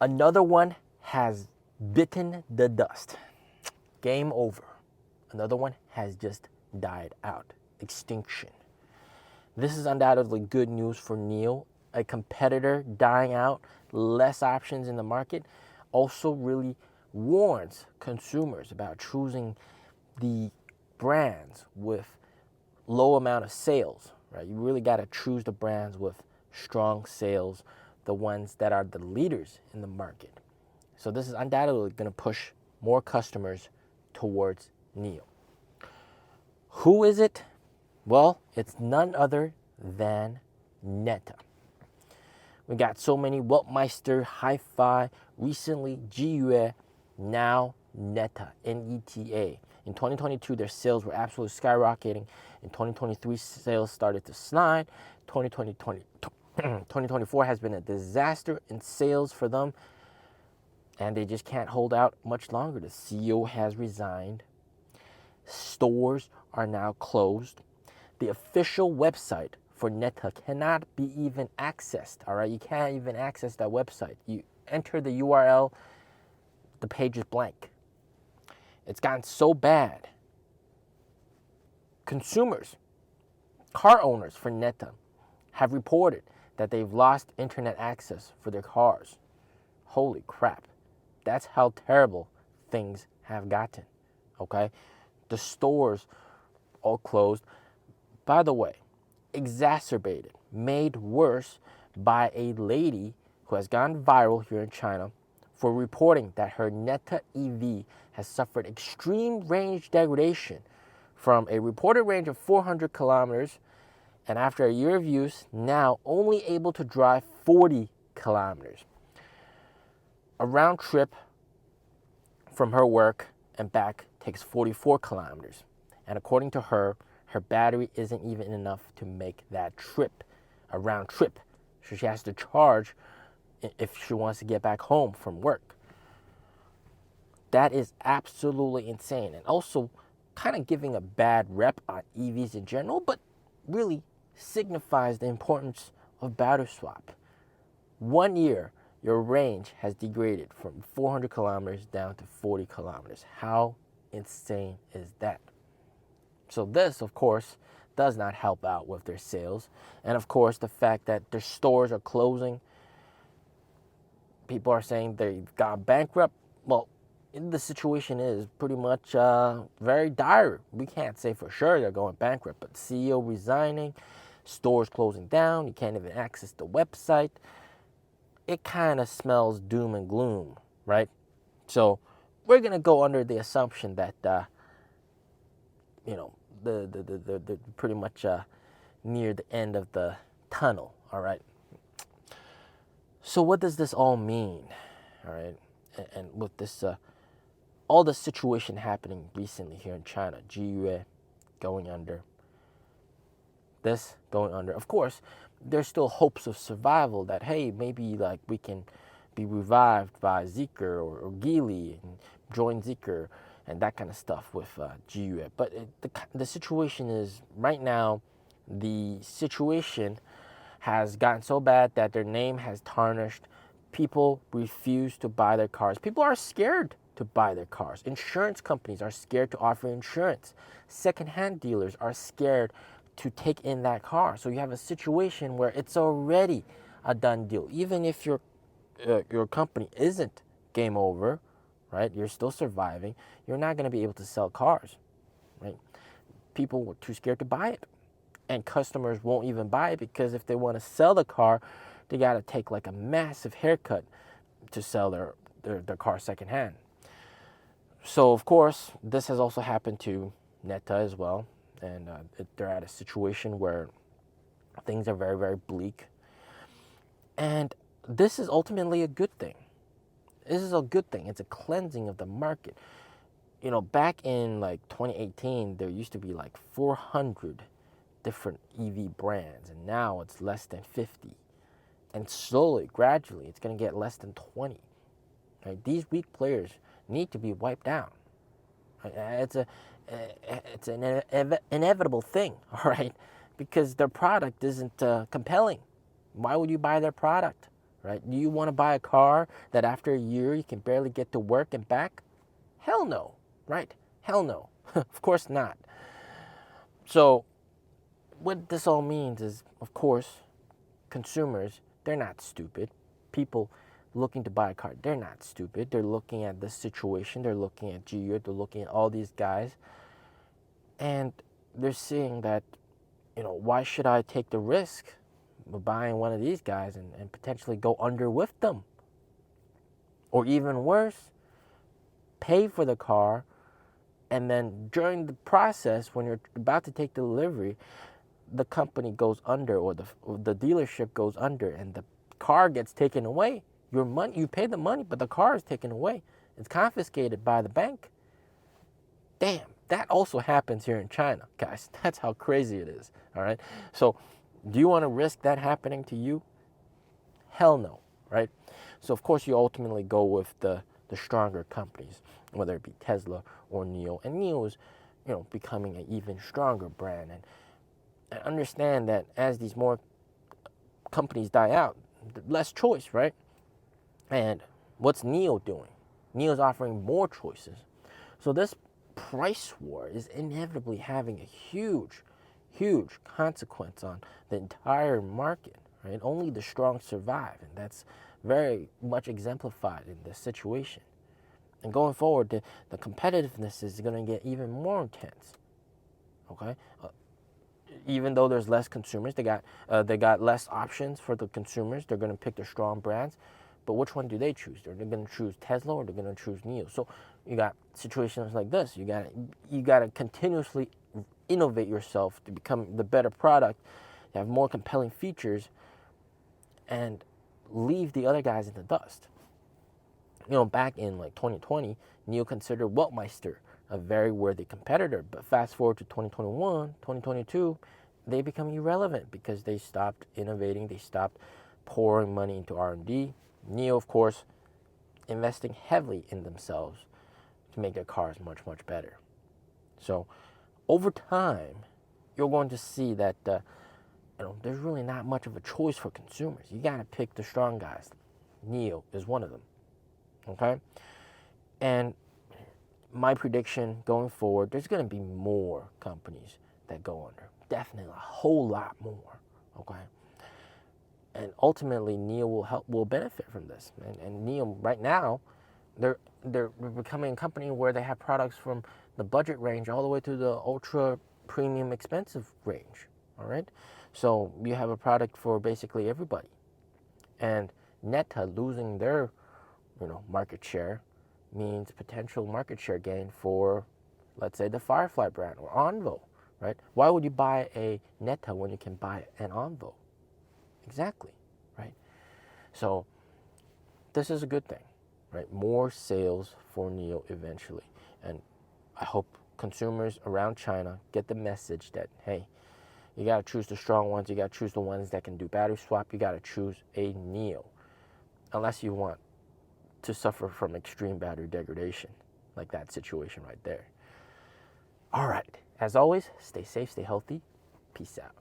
Another one has bitten the dust. Game over. Another one has just died out. Extinction. This is undoubtedly good news for NIO. A competitor dying out, less options in the market, also really warns consumers about choosing the brands with low amount of sales, right? You really got to choose the brands with strong sales, the ones that are the leaders in the market. So this is undoubtedly going to push more customers towards NIO. Who is it? Well, it's none other than Neta. We got so many Weltmeister, Hi-Fi, recently GUE, now Neta, Neta. In 2022, their sales were absolutely skyrocketing. In 2023, sales started to slide. 2024 has been a disaster in sales for them, and they just can't hold out much longer. The CEO has resigned. Stores are now closed. The official website for Neta cannot be even accessed, all right? You can't even access that website. You enter the URL, the page is blank. It's gotten so bad. Consumers, car owners for Neta have reported that they've lost internet access for their cars. Holy crap. That's how terrible things have gotten, okay? The stores all closed. By the way, exacerbated, made worse by a lady who has gone viral here in China for reporting that her Neta EV has suffered extreme range degradation from a reported range of 400 kilometers, and after a year of use, now only able to drive 40 kilometers. A round trip from her work and back takes 44 kilometers. And according to her, her battery isn't even enough to make that trip, a round trip. So she has to charge if she wants to get back home from work. That is absolutely insane, and also kind of giving a bad rep on EVs in general, but really signifies the importance of battery swap. 1 year, your range has degraded from 400 kilometers down to 40 kilometers. How insane is that? So this, of course, does not help out with their sales. And of course, the fact that their stores are closing. People are saying they've gone bankrupt. Well, the situation is pretty much very dire. We can't say for sure they're going bankrupt, but CEO resigning, stores closing down, you can't even access the website. It kind of smells doom and gloom, right? So we're going to go under the assumption that, the pretty much near the end of the tunnel, all right? So what does this all mean, all right? And with this, all the situation happening recently here in China, GUE going under, this going under. Of course, there's still hopes of survival that, hey, maybe like we can be revived by Zeekr or Geely and join Zeekr and that kind of stuff with GUE. But the situation is, right now, the situation has gotten so bad that their name has tarnished. People refuse to buy their cars. People are scared to buy their cars. Insurance companies are scared to offer insurance. Secondhand dealers are scared to take in that car. So you have a situation where it's already a done deal. Even if your company isn't game over, right? You're still surviving. You're not going to be able to sell cars, right? People were too scared to buy it. And customers won't even buy it because if they want to sell the car, they got to take like a massive haircut to sell their car secondhand. So, of course, this has also happened to Neta as well. And they're at a situation where things are very, very bleak. And this is ultimately a good thing. This is a good thing. It's a cleansing of the market. You know, back in like 2018, there used to be like 400 different EV brands, and now it's less than 50. And slowly, gradually, it's going to get less than 20. Right? These weak players need to be wiped out. Right? It's an inevitable thing, all right? Because their product isn't compelling. Why would you buy their product? right? Do you want to buy a car that after a year you can barely get to work and back? Hell no, right? Hell no. Of course not. So what this all means is, of course, consumers, they're not stupid. People looking to buy a car, they're not stupid. They're looking at the situation. They're looking at GU. They're looking at all these guys. And they're seeing that, why should I take the risk of buying one of these guys and potentially go under with them? Or even worse, pay for the car, and then during the process, when you're about to take the delivery, the company goes under, or the dealership goes under, and the car gets taken away. Your money, you pay the money, but the car is taken away. It's confiscated by the bank. Damn, that also happens here in China, guys. That's how crazy it is. All right. So, do you want to risk that happening to you? Hell no, right? So of course you ultimately go with the stronger companies, whether it be Tesla or NIO, and NIO is, becoming an even stronger brand. And understand that as these more companies die out, less choice, right? And what's NIO doing? NIO is offering more choices. So this price war is inevitably having a huge, huge consequence on the entire market, right? Only the strong survive, and that's very much exemplified in this situation. And going forward, the competitiveness is going to get even more intense. Okay, even though there's less consumers, they got less options for the consumers. They're going to pick their strong brands, but which one do they choose? They're going to choose Tesla, or they're going to choose NIO. So you got situations like this. You got to continuously innovate yourself to become the better product, to have more compelling features, and leave the other guys in the dust. Back in like 2020, NIO considered Weltmeister a very worthy competitor, but fast forward to 2021, 2022, they become irrelevant because they stopped innovating, they stopped pouring money into R&D. NIO, of course, investing heavily in themselves to make their cars much, much better. So over time, you're going to see that there's really not much of a choice for consumers. You got to pick the strong guys. NIO is one of them. Okay? And my prediction going forward, there's going to be more companies that go under. Definitely a whole lot more. Okay? And ultimately, NIO will benefit from this. And NIO right now, they're becoming a company where they have products from the budget range all the way to the ultra premium expensive range. All right? So you have a product for basically everybody. And Neta losing their market share means potential market share gain for, let's say, the Firefly brand or Onvo, right? Why would you buy a Neta when you can buy an Onvo? Exactly, right? So this is a good thing, right? More sales for NIO eventually. And I hope consumers around China get the message that, hey, you got to choose the strong ones. You got to choose the ones that can do battery swap. You got to choose a NIO, unless you want to suffer from extreme battery degradation, like that situation right there. All right. As always, stay safe, stay healthy. Peace out.